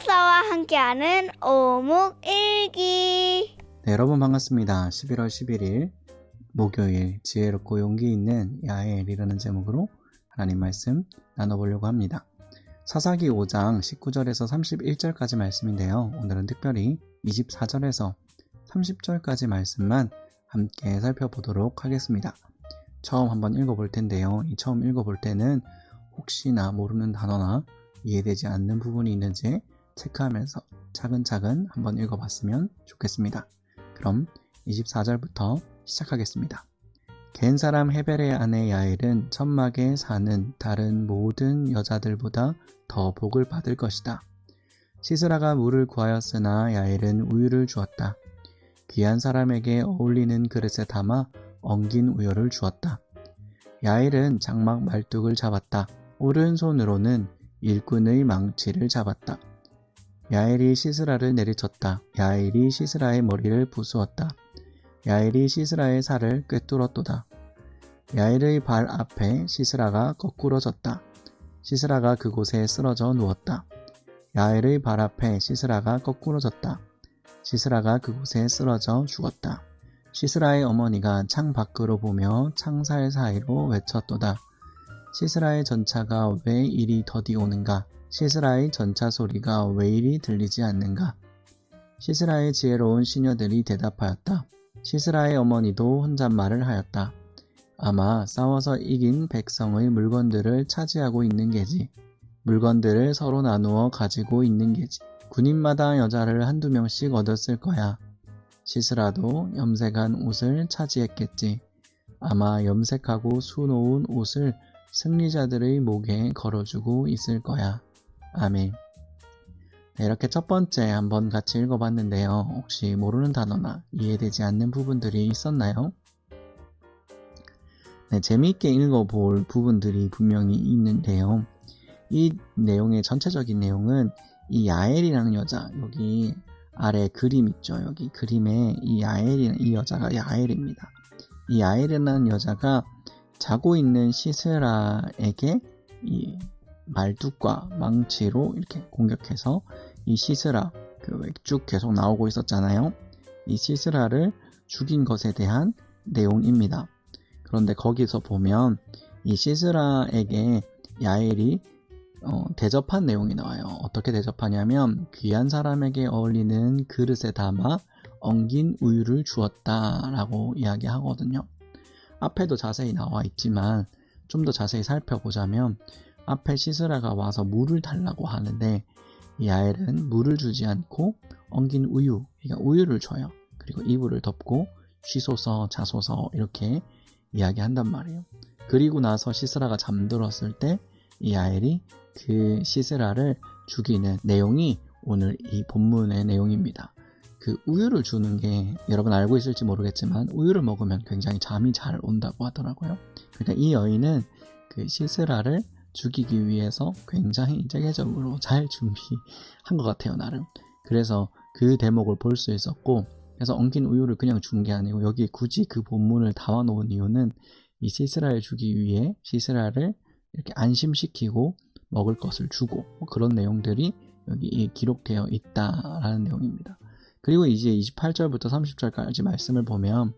목사와 함께하는 오묵일기. 네, 여러분 반갑습니다. 11월 11일 목요일 지혜롭고 용기 있는 야엘이라는 제목으로 하나님 말씀 나눠보려고 합니다. 사사기 5장 19절에서 31절까지 말씀인데요. 오늘은 특별히 24절에서 30절까지 말씀만 함께 살펴보도록 하겠습니다. 처음 한번 읽어볼 텐데요. 이 처음 읽어볼 때는 혹시나 모르는 단어나 이해되지 않는 부분이 있는지 체크하면서 차근차근 한번 읽어봤으면 좋겠습니다. 그럼 24절부터 시작하겠습니다. 겐 사람 헤벨의 아내 야엘은 천막에 사는 다른 모든 여자들보다 더 복을 받을 것이다. 시스라가 물을 구하였으나 야엘은 우유를 주었다. 귀한 사람에게 어울리는 그릇에 담아 엉긴 우유를 주었다. 야엘은 장막 말뚝을 잡았다. 오른손으로는 일꾼의 망치를 잡았다. 야엘이 시스라를 내리쳤다. 야엘이 시스라의 머리를 부수었다. 야엘이 시스라의 살을 꿰뚫었도다. 야엘의 발 앞에 시스라가 거꾸러졌다. 시스라가 그곳에 쓰러져 누웠다. 야엘의 발 앞에 시스라가 거꾸러졌다. 시스라가 그곳에 쓰러져 죽었다. 시스라의 어머니가 창 밖으로 보며 창살 사이로 외쳤도다. 시스라의 전차가 왜 이리 더디 오는가? 시스라의 전차 소리가 왜 이리 들리지 않는가? 시스라의 지혜로운 시녀들이 대답하였다. 시스라의 어머니도 혼잣말을 하였다. 아마 싸워서 이긴 백성의 물건들을 차지하고 있는 게지. 물건들을 서로 나누어 가지고 있는 게지. 군인마다 여자를 한두 명씩 얻었을 거야. 시스라도 염색한 옷을 차지했겠지. 아마 염색하고 수놓은 옷을 승리자들의 목에 걸어주고 있을 거야. 아멘. 네, 이렇게 첫 번째 한번 같이 읽어봤는데요. 혹시 모르는 단어나 이해되지 않는 부분들이 있었나요? 네, 재미있게 읽어볼 부분들이 분명히 있는데요. 이 내용의 전체적인 내용은 이 야엘이라는 여자, 여기 아래 그림 있죠. 여기 그림에 이 야엘이라는 이 여자가 야엘입니다. 이 야엘이라는 여자가 자고 있는 시스라에게 이 말뚝과 망치로 이렇게 공격해서 이 시스라, 쭉 계속 나오고 있었잖아요. 이 시스라를 죽인 것에 대한 내용입니다. 그런데 거기서 보면 이 시스라에게 야엘이 대접한 내용이 나와요. 어떻게 대접하냐면 귀한 사람에게 어울리는 그릇에 담아 엉긴 우유를 주었다라고 이야기하거든요. 앞에도 자세히 나와 있지만 좀 더 자세히 살펴보자면 앞에 시스라가 와서 물을 달라고 하는데 야엘은 물을 주지 않고 엉긴 우유, 그러니까 우유를 줘요. 그리고 이불을 덮고 쉬소서 자소서 이렇게 이야기한단 말이에요. 그리고 나서 시스라가 잠들었을 때 이 야엘이 그 시스라를 죽이는 내용이 오늘 이 본문의 내용입니다. 그 우유를 주는 게 여러분 알고 있을지 모르겠지만 우유를 먹으면 굉장히 잠이 잘 온다고 하더라고요. 그러니까 이 여인은 그 시스라를 죽이기 위해서 굉장히 체계적으로 잘 준비한 것 같아요, 나름. 그래서 그 대목을 볼 수 있었고, 그래서 엉킨 우유를 그냥 준 게 아니고 여기 굳이 그 본문을 담아 놓은 이유는 이 시스라를 죽이기 위해 시스라를 이렇게 안심시키고 먹을 것을 주고 그런 내용들이 여기 기록되어 있다라는 내용입니다. 그리고 이제 28절부터 30절까지 말씀을 보면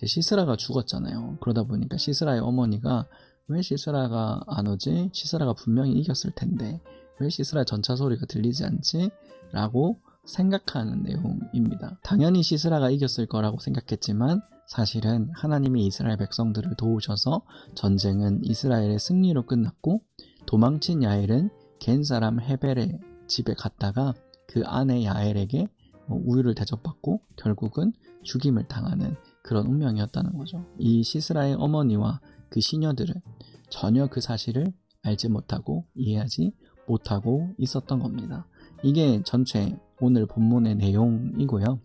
시스라가 죽었잖아요. 그러다 보니까 시스라의 어머니가 왜 시스라가 안 오지? 시스라가 분명히 이겼을 텐데 왜 시스라 전차 소리가 들리지 않지? 라고 생각하는 내용입니다. 당연히 시스라가 이겼을 거라고 생각했지만 사실은 하나님이 이스라엘 백성들을 도우셔서 전쟁은 이스라엘의 승리로 끝났고 도망친 야엘은 겐 사람 헤벨의 집에 갔다가 그 아내 야엘에게 우유를 대접받고 결국은 죽임을 당하는 그런 운명이었다는 거죠. 이 시스라의 어머니와 그 시녀들은 전혀 그 사실을 알지 못하고 이해하지 못하고 있었던 겁니다. 이게 전체 오늘 본문의 내용이고요.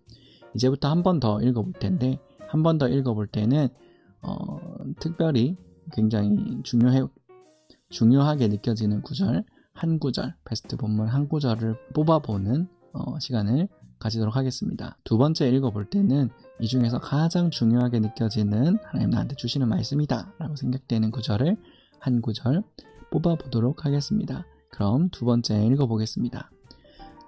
이제부터 한 번 더 읽어볼 텐데 한 번 더 읽어볼 때는 특별히 굉장히 중요하게 느껴지는 구절 한 구절, 베스트 본문 한 구절을 뽑아보는 시간을 가지도록 하겠습니다. 두 번째 읽어볼 때는 이 중에서 가장 중요하게 느껴지는 하나님 나한테 주시는 말씀이다 라고 생각되는 구절을 한 구절 뽑아보도록 하겠습니다. 그럼 두 번째 읽어보겠습니다.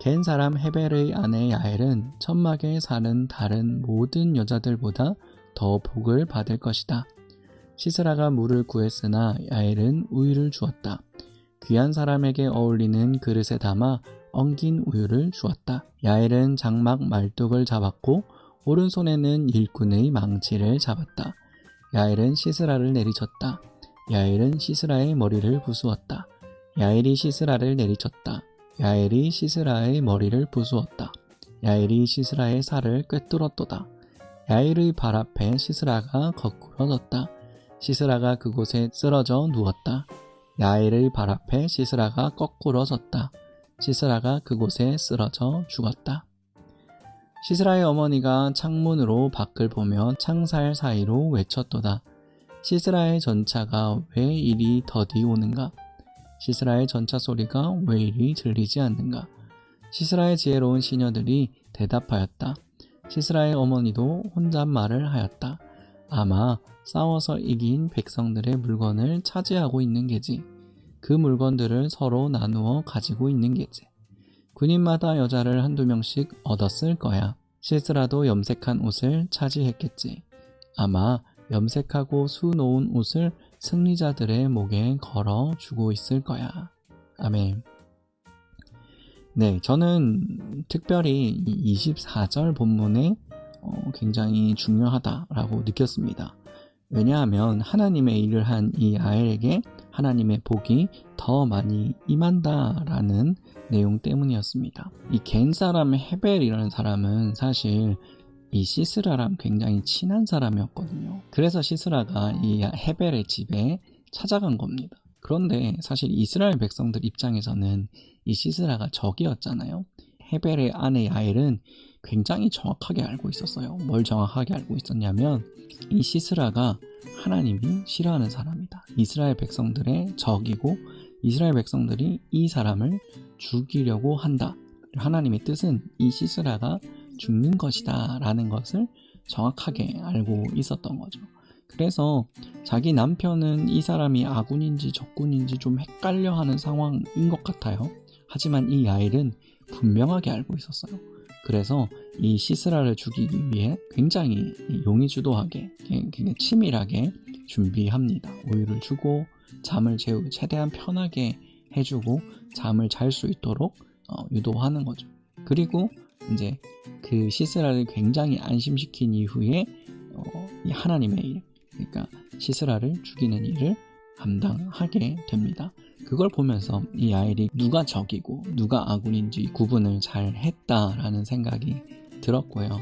겐 사람 헤벨의 아내 야엘은 천막에 사는 다른 모든 여자들보다 더 복을 받을 것이다. 시스라가 물을 구했으나 야엘은 우유를 주었다. 귀한 사람에게 어울리는 그릇에 담아 엉긴 우유를 주었다. 야엘은 장막 말뚝을 잡았고 오른손에는 일꾼의 망치를 잡았다. 야엘은 시스라를 내리쳤다. 야엘은 시스라의 머리를 부수었다. 야엘이 시스라를 내리쳤다. 야엘이 시스라의 머리를 부수었다. 야엘이 시스라의 살을 꿰뚫었도다. 야엘의 발 앞에 시스라가 거꾸러졌다. 시스라가 그곳에 쓰러져 누웠다. 야엘의 발 앞에 시스라가 거꾸러졌다. 시스라가 그곳에 쓰러져 죽었다. 시스라의 어머니가 창문으로 밖을 보며 창살 사이로 외쳤도다. 시스라의 전차가 왜 이리 더디 오는가? 시스라의 전차 소리가 왜 이리 들리지 않는가? 시스라의 지혜로운 시녀들이 대답하였다. 시스라의 어머니도 혼잣말을 하였다. 아마 싸워서 이긴 백성들의 물건을 차지하고 있는 게지. 그 물건들을 서로 나누어 가지고 있는 게지. 군인마다 여자를 한두 명씩 얻었을 거야. 시스라도 염색한 옷을 차지했겠지. 아마 염색하고 수놓은 옷을 승리자들의 목에 걸어주고 있을 거야. 아멘. 네, 저는 특별히 이 24절 본문에 굉장히 중요하다라고 느꼈습니다. 왜냐하면 하나님의 일을 한 이 야엘에게 하나님의 복이 더 많이 임한다라는 내용 때문이었습니다. 이 겐 사람 헤벨이라는 사람은 사실 이 시스라랑 굉장히 친한 사람이었거든요. 그래서 시스라가 이 헤벨의 집에 찾아간 겁니다. 그런데 사실 이스라엘 백성들 입장에서는 이 시스라가 적이었잖아요. 헤벨의 아내 야엘은 굉장히 정확하게 알고 있었어요. 뭘 정확하게 알고 있었냐면 이 시스라가 하나님이 싫어하는 사람이다. 이스라엘 백성들의 적이고 이스라엘 백성들이 이 사람을 죽이려고 한다. 하나님의 뜻은 이 시스라가 죽는 것이다 라는 것을 정확하게 알고 있었던 거죠. 그래서 자기 남편은 이 사람이 아군인지 적군인지 좀 헷갈려하는 상황인 것 같아요. 하지만 이 야엘은 분명하게 알고 있었어요. 그래서 이 시스라를 죽이기 위해 굉장히 용의주도하게, 굉장히 치밀하게 준비합니다. 우유를 주고 잠을 최대한 편하게 해주고 잠을 잘 수 있도록 유도하는 거죠. 그리고 이제 그 시스라를 굉장히 안심시킨 이후에 이 하나님의 일, 그러니까 시스라를 죽이는 일을 감당하게 됩니다. 그걸 보면서 이 야엘이 누가 적이고 누가 아군인지 구분을 잘 했다라는 생각이 들었고요.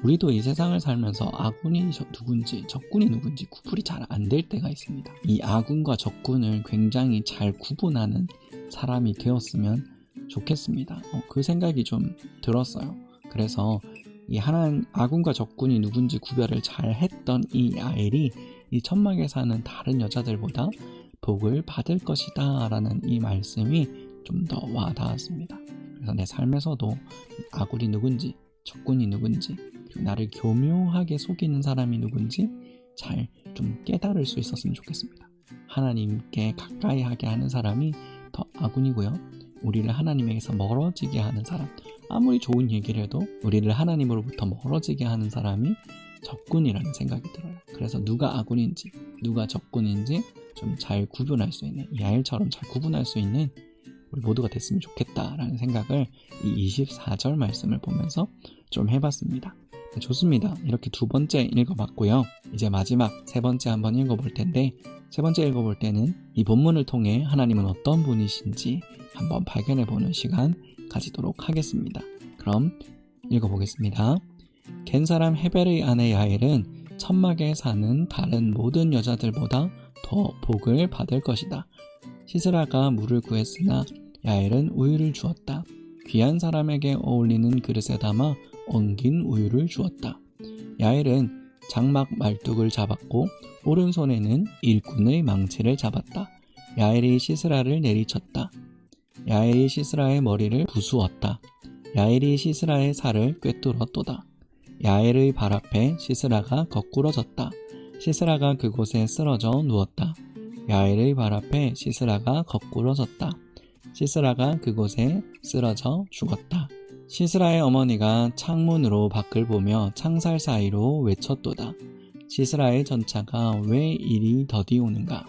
우리도 이 세상을 살면서 아군이 누군지 적군이 누군지 구분이 잘 안 될 때가 있습니다. 이 아군과 적군을 굉장히 잘 구분하는 사람이 되었으면 좋겠습니다. 그 생각이 좀 들었어요. 그래서 이 아군과 적군이 누군지 구별을 잘 했던 이 야엘이 이 천막에 사는 다른 여자들보다 복을 받을 것이다 라는 이 말씀이 좀 더 와닿았습니다. 그래서 내 삶에서도 아군이 누군지 적군이 누군지 나를 교묘하게 속이는 사람이 누군지 잘 좀 깨달을 수 있었으면 좋겠습니다. 하나님께 가까이 하게 하는 사람이 더 아군이고요. 우리를 하나님에게서 멀어지게 하는 사람, 아무리 좋은 얘기를 해도 우리를 하나님으로부터 멀어지게 하는 사람이 적군이라는 생각이 들어요. 그래서 누가 아군인지 누가 적군인지 좀 잘 구분할 수 있는, 야엘처럼 잘 구분할 수 있는 우리 모두가 됐으면 좋겠다라는 생각을 이 24절 말씀을 보면서 좀 해봤습니다. 네, 좋습니다. 이렇게 두 번째 읽어봤고요. 이제 마지막 세 번째 한번 읽어볼 텐데, 세 번째 읽어볼 때는 이 본문을 통해 하나님은 어떤 분이신지 한번 발견해보는 시간 가지도록 하겠습니다. 그럼 읽어보겠습니다. 겐 사람 헤벨의 아내 야엘은 천막에 사는 다른 모든 여자들보다 더 복을 받을 것이다. 시스라가 물을 구했으나 야엘은 우유를 주었다. 귀한 사람에게 어울리는 그릇에 담아 엉긴 우유를 주었다. 야엘은 장막 말뚝을 잡았고 오른손에는 일꾼의 망치를 잡았다. 야엘이 시스라를 내리쳤다. 야엘이 시스라의 머리를 부수었다. 야엘이 시스라의 살을 꿰뚫었도다. 야엘의 발 앞에 시스라가 거꾸러졌다. 시스라가 그곳에 쓰러져 누웠다. 야엘의 발 앞에 시스라가 거꾸러졌다. 시스라가 그곳에 쓰러져 죽었다. 시스라의 어머니가 창문으로 밖을 보며 창살 사이로 외쳤도다. 시스라의 전차가 왜 이리 더디 오는가?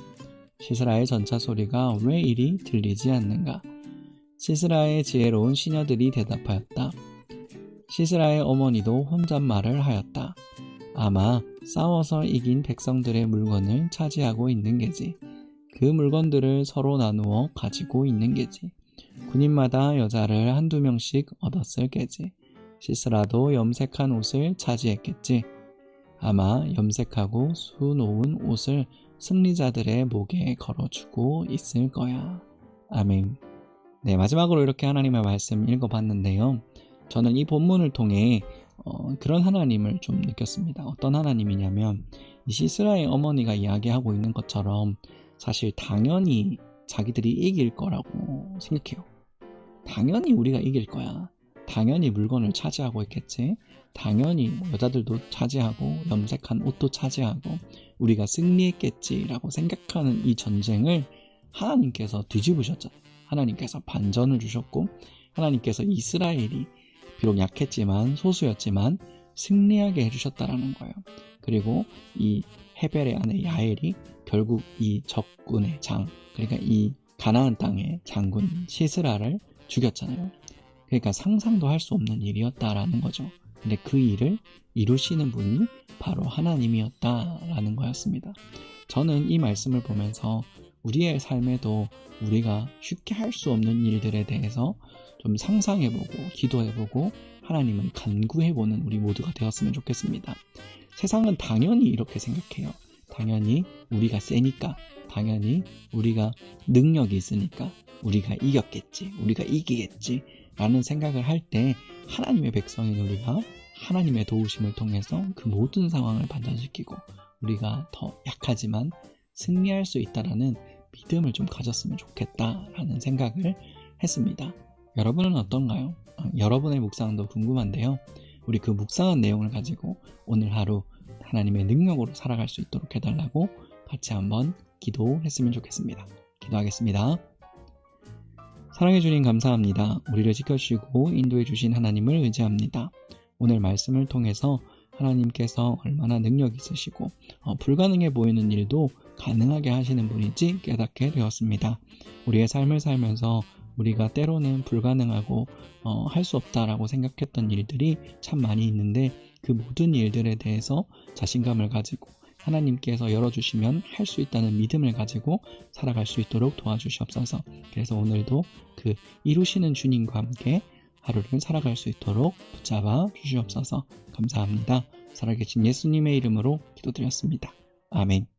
시스라의 전차 소리가 왜 이리 들리지 않는가? 시스라의 지혜로운 시녀들이 대답하였다. 시스라의 어머니도 혼잣말을 하였다. 아마 싸워서 이긴 백성들의 물건을 차지하고 있는 게지. 그 물건들을 서로 나누어 가지고 있는 게지. 군인마다 여자를 한두 명씩 얻었을 게지. 시스라도 염색한 옷을 차지했겠지. 아마 염색하고 수놓은 옷을 승리자들의 목에 걸어주고 있을 거야. 아멘. 네, 마지막으로 이렇게 하나님의 말씀 읽어봤는데요. 저는 이 본문을 통해 그런 하나님을 좀 느꼈습니다. 어떤 하나님이냐면 이 시스라의 어머니가 이야기하고 있는 것처럼 사실 당연히 자기들이 이길 거라고 생각해요. 당연히 우리가 이길 거야. 당연히 물건을 차지하고 있겠지. 당연히 여자들도 차지하고 염색한 옷도 차지하고 우리가 승리했겠지라고 생각하는 이 전쟁을 하나님께서 뒤집으셨죠. 하나님께서 반전을 주셨고 하나님께서 이스라엘이 비록 약했지만 소수였지만 승리하게 해주셨다라는 거예요. 그리고 이 헤벨의 아내 야엘이 결국 이 적군의 장, 그러니까 이 가나안 땅의 장군 시스라를 죽였잖아요. 그러니까 상상도 할 수 없는 일이었다라는 거죠. 근데 그 일을 이루시는 분이 바로 하나님이었다라는 거였습니다. 저는 이 말씀을 보면서 우리의 삶에도 우리가 쉽게 할 수 없는 일들에 대해서 좀 상상해보고 기도해보고 하나님을 간구해보는 우리 모두가 되었으면 좋겠습니다. 세상은 당연히 이렇게 생각해요. 당연히 우리가 세니까, 당연히 우리가 능력이 있으니까 우리가 이겼겠지, 우리가 이기겠지 라는 생각을 할 때 하나님의 백성인 우리가 하나님의 도우심을 통해서 그 모든 상황을 반전시키고 우리가 더 약하지만 승리할 수 있다라는 믿음을 좀 가졌으면 좋겠다라는 생각을 했습니다. 여러분은 어떤가요? 여러분의 묵상도 궁금한데요. 우리 그 묵상한 내용을 가지고 오늘 하루 하나님의 능력으로 살아갈 수 있도록 해달라고 같이 한번 기도했으면 좋겠습니다. 기도하겠습니다. 사랑해 주님 감사합니다. 우리를 지켜주시고 인도해 주신 하나님을 의지합니다. 오늘 말씀을 통해서 하나님께서 얼마나 능력 있으시고 불가능해 보이는 일도 가능하게 하시는 분인지 깨닫게 되었습니다. 우리의 삶을 살면서 우리가 때로는 불가능하고 할 수 없다라고 생각했던 일들이 참 많이 있는데 그 모든 일들에 대해서 자신감을 가지고 하나님께서 열어주시면 할 수 있다는 믿음을 가지고 살아갈 수 있도록 도와주시옵소서. 그래서 오늘도 그 이루시는 주님과 함께 하루를 살아갈 수 있도록 붙잡아 주시옵소서. 감사합니다. 살아계신 예수님의 이름으로 기도드렸습니다. 아멘.